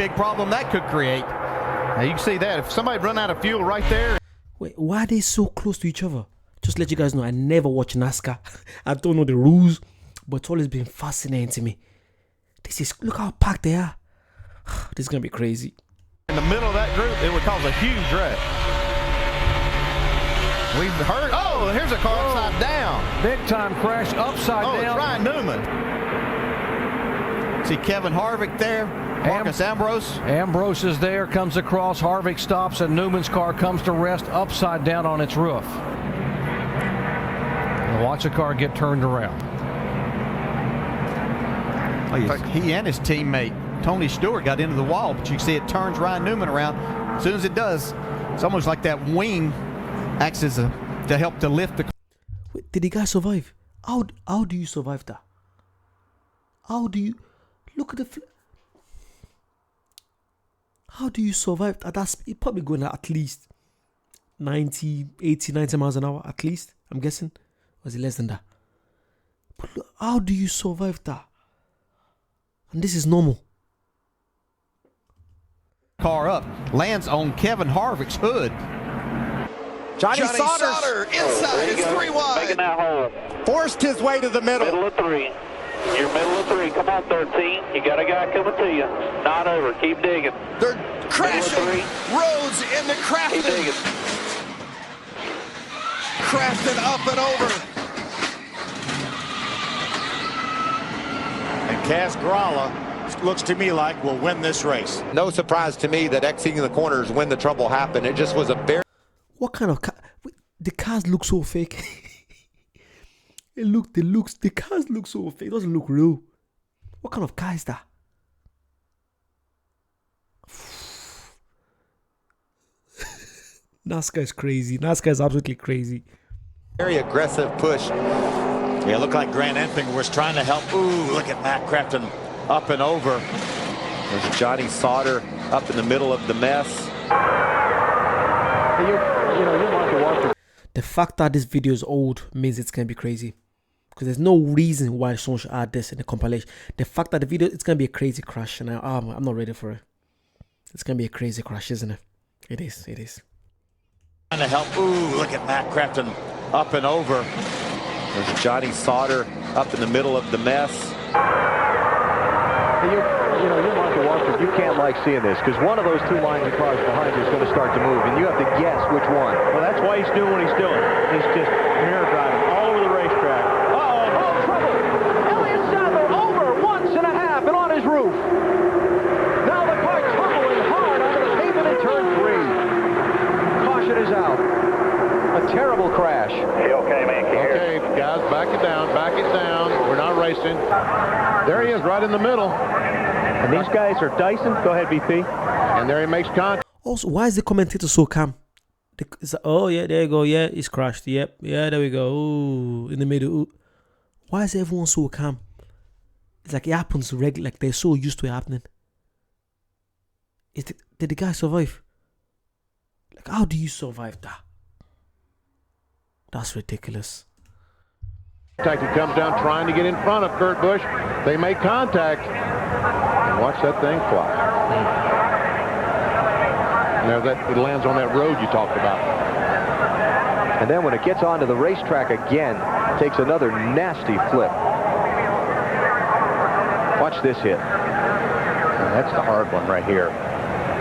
big problem that could create. Now you can see that. If somebody run out of fuel right there. Wait, why are they so close to each other? Just let you guys know, I never watch NASCAR. I don't know the rules, but it's always been fascinating to me. Look how packed they are. This is going to be crazy. In the middle of that group, it would cause a huge wreck. We've heard, oh, here's a car upside down. Big time crash upside down. Oh, it's Ryan Newman. See Kevin Harvick there. Marcus Ambrose. Ambrose is there, comes across. Harvick stops, and Newman's car comes to rest upside down on its roof. And watch the car get turned around. In fact, he and his teammate Tony Stewart got into the wall, but you can see it turns Ryan Newman around. As soon as it does, it's almost like that wing acts as to help to lift the car. Wait, did the guy survive? How do you survive that? How do you look at the how do you survive that? That's probably going at least 90 miles an hour at least, I'm guessing. Or is it less than that? But look, how do you survive that? And this is normal. Car up, lands on Kevin Harvick's hood. Johnny Sauter inside, it's 3 wide. Making that hole. Forced his way to the middle. Middle of 3. You're middle of 3. Come on, 13. You got a guy coming to you. Not over. Keep digging. They're crashing. Rhodes into Keep Crafton. digging. Crafton up and over. And Kaz Grala looks to me like will win this race. No surprise to me that exiting the corners when the trouble happened. It just was a very... What kind of car? The cars look so fake. The cars look so fake. It doesn't look real. What kind of car is that? NASCAR is crazy. NASCAR is absolutely crazy. Very aggressive push. Yeah, it looked like Grant Enfinger was trying to help. Ooh, look at Matt Crafton up and over. There's Johnny Sauter up in the middle of the mess. The fact that this video is old means it's gonna be crazy, because there's no reason why someone should add this in the compilation. The fact that the video, it's gonna be a crazy crash, and I'm not ready for it. It's gonna be a crazy crash, isn't it? It is. Trying to help. Ooh, look at Matt Crafton up and over. There's Johnny Sauter up in the middle of the mess. You can't like seeing this, because one of those 2 lines of cars behind you is going to start to move, and you have to guess which one. Well, that's why he's doing what he's doing. He's just mirror driving all over the racetrack. Oh, trouble! Elliott Sadler over 1.5 and on his roof. Now the car tumbling hard onto the pavement in turn 3. Caution is out. A terrible crash. Okay, man. Okay, guys, back it down. We're not racing. There he is, right in the middle. And these guys are Dyson. Go ahead, BP. And there he makes contact. Also, why is the commentator so calm? Oh yeah, there you go. Yeah, he's crashed. Yep. Yeah, there we go. Ooh, in the middle. Ooh. Why is everyone so calm? It's like it happens regularly. Like they're so used to it happening. Did the guy survive? Like, how do you survive that? That's ridiculous. He comes down trying to get in front of Kurt Busch. They make contact. And watch that thing fly. Now that it lands on that road you talked about. And then when it gets onto the racetrack again, it takes another nasty flip. Watch this hit. That's the hard one right here.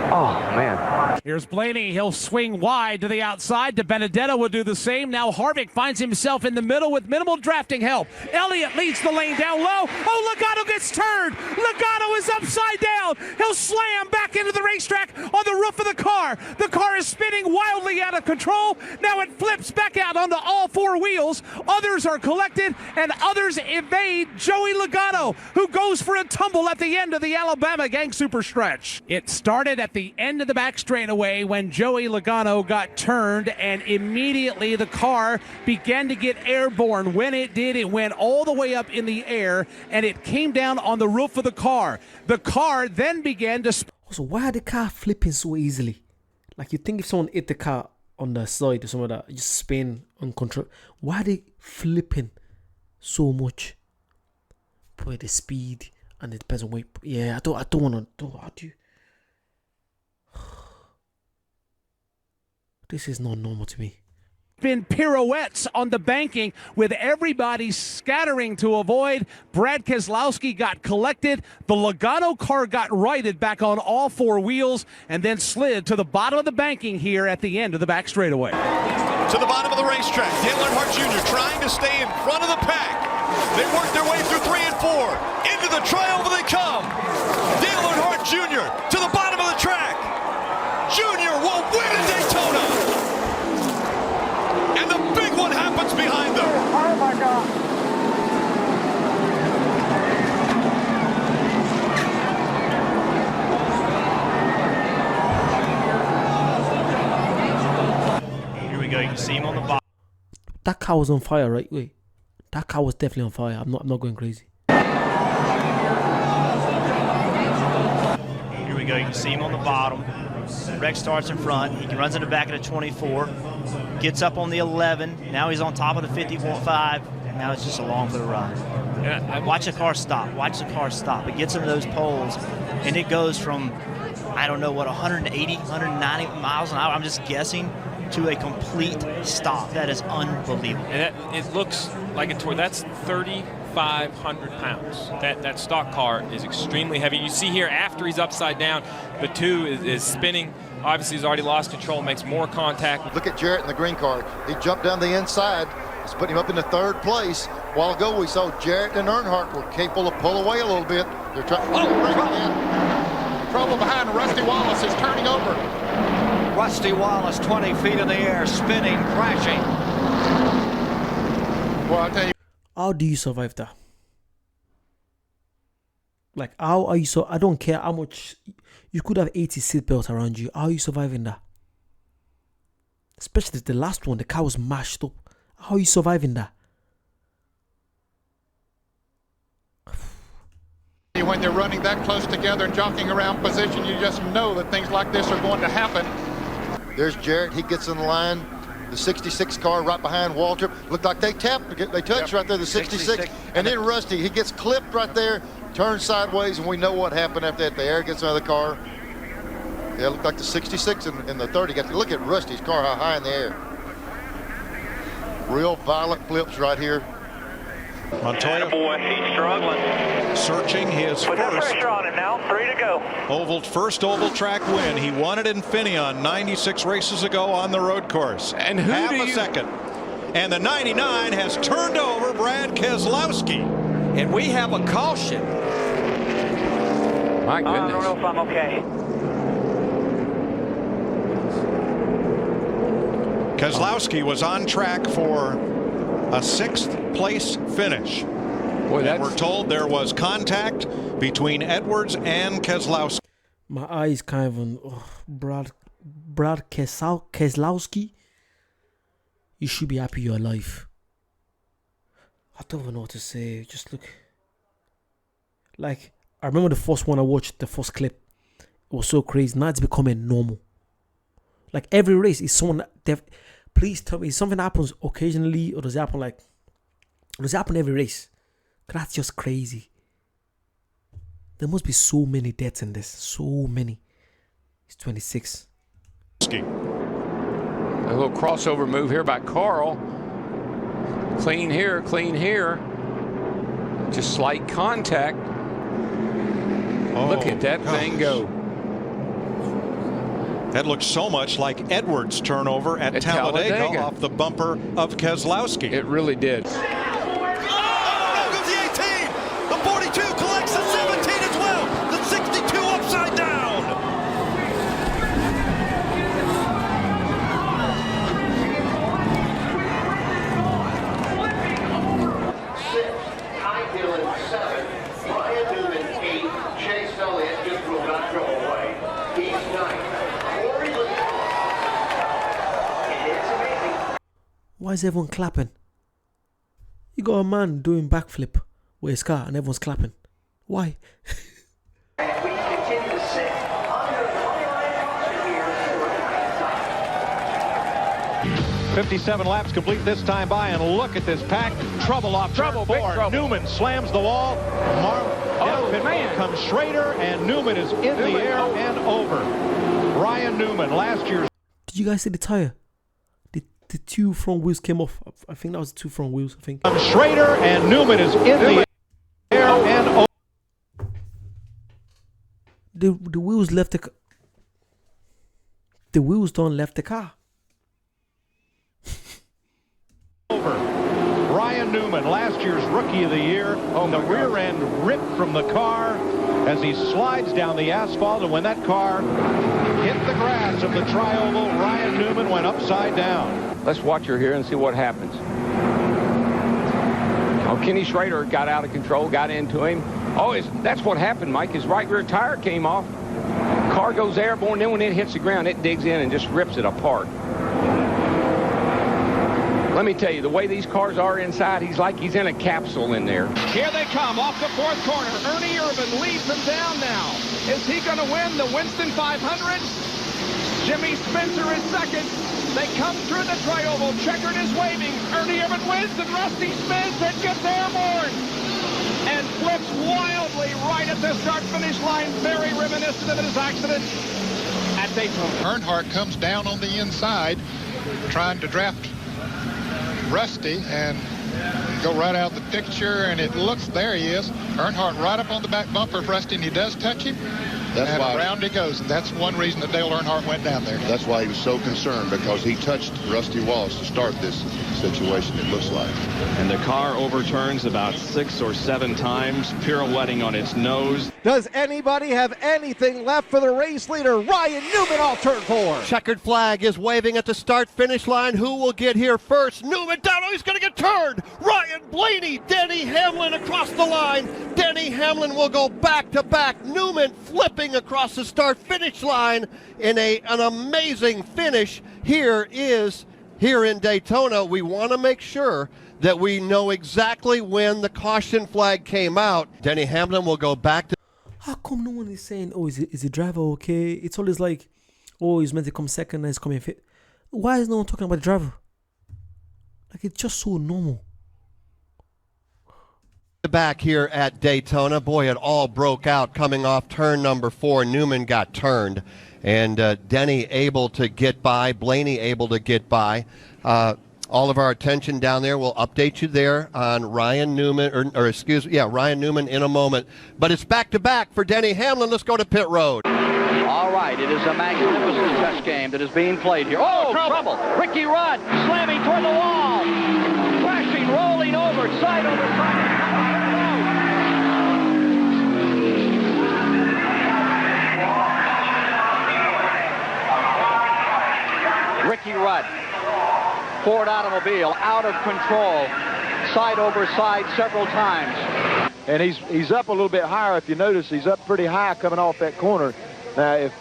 Oh, man. Here's Blaney. He'll swing wide to the outside. DiBenedetto will do the same. Now Harvick finds himself in the middle with minimal drafting help. Elliott leads the lane down low. Oh, Logano gets turned. Logano is upside down. He'll slam back into the racetrack on the roof of the car. The car is spinning wildly out of control. Now it flips back out onto all 4 wheels. Others are collected and others evade Joey Logano, who goes for a tumble at the end of the Alabama Gang Super Stretch. It started at the end of the back straightaway when Joey Logano got turned, and immediately the car began to get airborne. When it did, it went all the way up in the air and it came down on the roof of the car. The car then began to... Also, why are the car flipping so easily? Like, you think if someone hit the car on the side or something like that, just spin uncontrolled. Why are they flipping so much? Probably the speed, and it depends on weight. Yeah, I don't want to. How do you? This is not normal to me. Been pirouettes on the banking with everybody scattering to avoid. Brad Keselowski got collected. The Logano car got righted back on all four wheels and then slid to the bottom of the banking here at the end of the back straightaway. To the bottom of the racetrack, Dale Earnhardt Jr. trying to stay in front of the pack. They work their way through 3 and 4. Into the trioval they come. Dale Earnhardt Jr. to the bottom of the track. Jr. will win at Daytona. And the big one happens behind them. Oh, my God. Here we go. You can see him on the bottom. That car was on fire, right? Wait. That car was definitely on fire. I'm not going crazy. Here we go. You can see him on the bottom. Rex starts in front. He runs in the back of the 24. Gets up on the 11. Now he's on top of the 55. Now it's just along for the ride. Yeah, watch the car stop. Watch the car stop. It gets into those poles, and it goes from, I don't know what, 180, 190 miles an hour, I'm just guessing, to a complete stop. That is unbelievable. And it looks like a tour. That's 3,500 pounds. That stock car is extremely heavy. You see here after he's upside down, the 2 is spinning. Obviously, he's already lost control, makes more contact. Look at Jarrett in the green car. He jumped down the inside. It's putting him up into 3rd place. A while ago, we saw Jarrett and Earnhardt were capable of pull away a little bit. They're trying to bring it in. Trouble behind Rusty Wallace is turning over. Rusty Wallace, 20 feet in the air, spinning, crashing. Well, I'll tell you. How do you survive that? Like, how are you so? I don't care how much. You could have 80 seatbelts around you. How are you surviving that? Especially the last one, the car was mashed up. How are you surviving that? When they're running that close together and jockeying around position, you just know that things like this are going to happen. There's Jarrett. He gets in line. The 66 car right behind Walter. Looked like they tapped. They touched right there, the 66. And then Rusty, he gets clipped right there, turns sideways, and we know what happened after that. The air gets out of the car. Yeah, it looked like the 66 and the 30. Got to look at Rusty's car, how high in the air. Real violent flips right here. Montoya, boy, he's struggling. Searching his Put that pressure on him now. 3 to go. first oval track win. He won it in Infineon 96 races ago on the road course. And half a second. And the 99 has turned over Brad Keselowski. And we have a caution. My goodness. I don't know if I'm okay. Keselowski was on track for a 6th place finish. Boy, we're told there was contact between Edwards and Keselowski. My eyes kind of on Brad Keselowski. You should be happy you're alive. I don't even know what to say. Just look. Like, I remember the first one I watched, the first clip. It was so crazy. Now it's becoming normal. Like, every race is someone that... Please tell me, something happens occasionally, or does it happen every race? That's just crazy. There must be so many deaths in this. So many. He's 26. A little crossover move here by Carl. Clean here, clean here. Just slight contact. Look at that thing go. That looks so much like Edwards' turnover at Talladega off the bumper of Keselowski. It really did. Oh, goes the 18. The 42 collects the 17 as well. The 62 upside down. Ty Dillon 7, Ryan Newman 8, Chase Elliott just will not go away. He's 9. Why is everyone clapping? You got a man doing backflip with his car and everyone's clapping. Why? And we continue to sit under the here. 57 laps complete this time by, and look at this pack. Trouble off turn 4. Newman slams the wall. Man comes Schrader, and Newman is in the air and over. Ryan Newman, last year's. Did Did you guys see the tire? The two front wheels came off. I think that was the two front wheels. I think. Schrader and Newman is in the air and over. The wheels left the wheels don't left the car. Ryan Newman, last year's Rookie of the Year. The rear end ripped from the car as he slides down the asphalt, and when that car hit the grass of the tri-oval, Ryan Newman went upside down. Let's watch her here and see what happens. Oh, Kenny Schrader got out of control, got into him. Oh, that's what happened, Mike. His right rear tire came off. Car goes airborne, then when it hits the ground, it digs in and just rips it apart. Let me tell you, the way these cars are inside, he's like he's in a capsule in there. Here they come off the fourth corner. Ernie Irvin leads them down now. Is he going to win the Winston 500? Jimmy Spencer is second. They come through the tri-oval. Checkered is waving. Ernie Irvin wins, and Rusty spins and gets airborne and flips wildly right at the start-finish line. Very reminiscent of his accident at Daytona. Earnhardt comes down on the inside trying to draft Rusty and go right out the picture, and it looks, there he is. Earnhardt right up on the back bumper of Rusty, and he does touch him. And around he goes. That's one reason that Dale Earnhardt went down there. That's why he was so concerned, because he touched Rusty Wallace to start this situation, it looks like. And the car overturns about 6 or 7 times, pirouetting on its nose. Does anybody have anything left for the race leader? Ryan Newman off turn 4. Checkered flag is waving at the start-finish line. Who will get here first? Newman down. Oh, he's going to get turned. Ryan Blaney, Denny Hamlin across the line. Denny Hamlin will go back-to-back. Newman flipping across the start-finish line in an amazing finish. Here in Daytona. We want to make sure that we know exactly when the caution flag came out. Denny Hamlin will go back to... How come no one is saying, oh, is the driver okay? It's always like, oh, he's meant to come second and he's coming fifth. Why is no one talking about the driver? Like, it's just so normal. Back here at Daytona, boy, it all broke out coming off turn number 4. Newman got turned, and Denny able to get by, Blaney able to get by. All of our attention down there. We'll update you there on Ryan Newman, Ryan Newman in a moment. But it's back-to-back for Denny Hamlin. Let's go to pit road. All right, it is a magnificent chess game that is being played here. Oh, trouble! Ricky Rudd slamming toward the wall. Crashing, rolling over, side over side. Ricky Rudd, Ford automobile, out of control, side over side several times. And he's up a little bit higher. If you notice, he's up pretty high coming off that corner. Now, if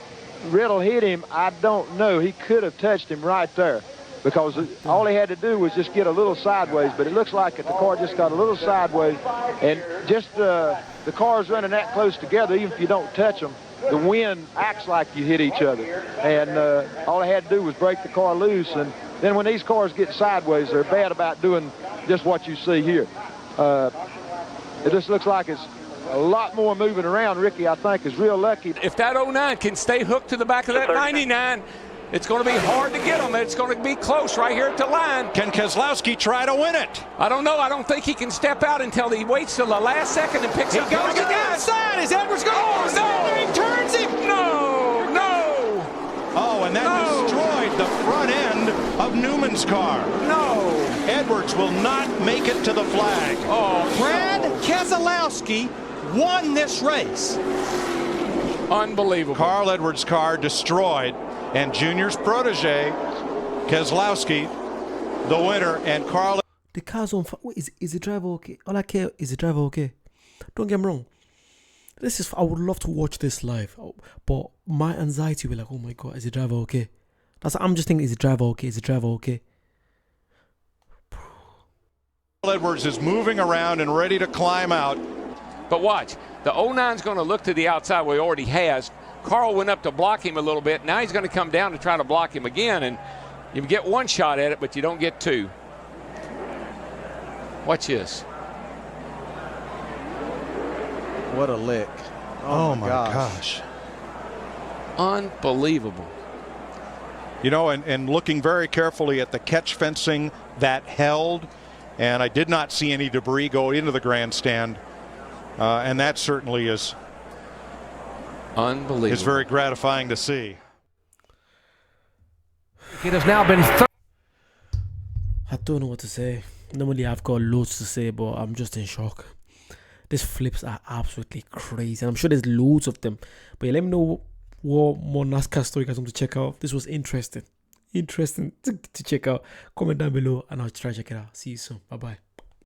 Riddle hit him, I don't know. He could have touched him right there, because all he had to do was just get a little sideways. But it looks like the car just got a little sideways, and just the cars running that close together, even if you don't touch them, the wind acts like you hit each other. And all I had to do was break the car loose. And then when these cars get sideways, they're bad about doing just what you see here. It just looks like it's a lot more moving around. Ricky, I think, is real lucky. If that 09 can stay hooked to the back of that 99, it's going to be hard to get him. It's going to be close right here at the line. Can Keselowski try to win it? I don't know. I don't think he can step out until he waits till the last second and picks up. He goes to the outside. Is Edwards going? Oh, no! He turns him. No! No! Oh, and that destroyed the front end of Newman's car. No! Edwards will not make it to the flag. Oh, Brad Keselowski won this race. Unbelievable. Carl Edwards' car destroyed, and Junior's protege, Keselowski, the winner, and Carl. The car's on fire. Wait, is the driver okay? All I care is the driver okay. Don't get me wrong. I would love to watch this live, but my anxiety will be like, oh my God, is the driver okay? I'm just thinking, is the driver okay? Is the driver okay? Edwards is moving around and ready to climb out. But watch, the 09's going to look to the outside where he already has. Carl went up to block him a little bit. Now he's going to come down to try to block him again, and you get one shot at it, but you don't get two. Watch this. What a lick. Oh my gosh. Unbelievable. You know, and looking very carefully at the catch fencing that held, and I did not see any debris go into the grandstand, and that certainly is unbelievable. It's very gratifying to see. It has now been. I don't know what to say. Normally I've got loads to say, but I'm just in shock. These flips are absolutely crazy. I'm sure there's loads of them. But yeah, let me know what more NASCAR story you guys want to check out. This was interesting. Interesting to check out. Comment down below and I'll try to check it out. See you soon. Bye-bye.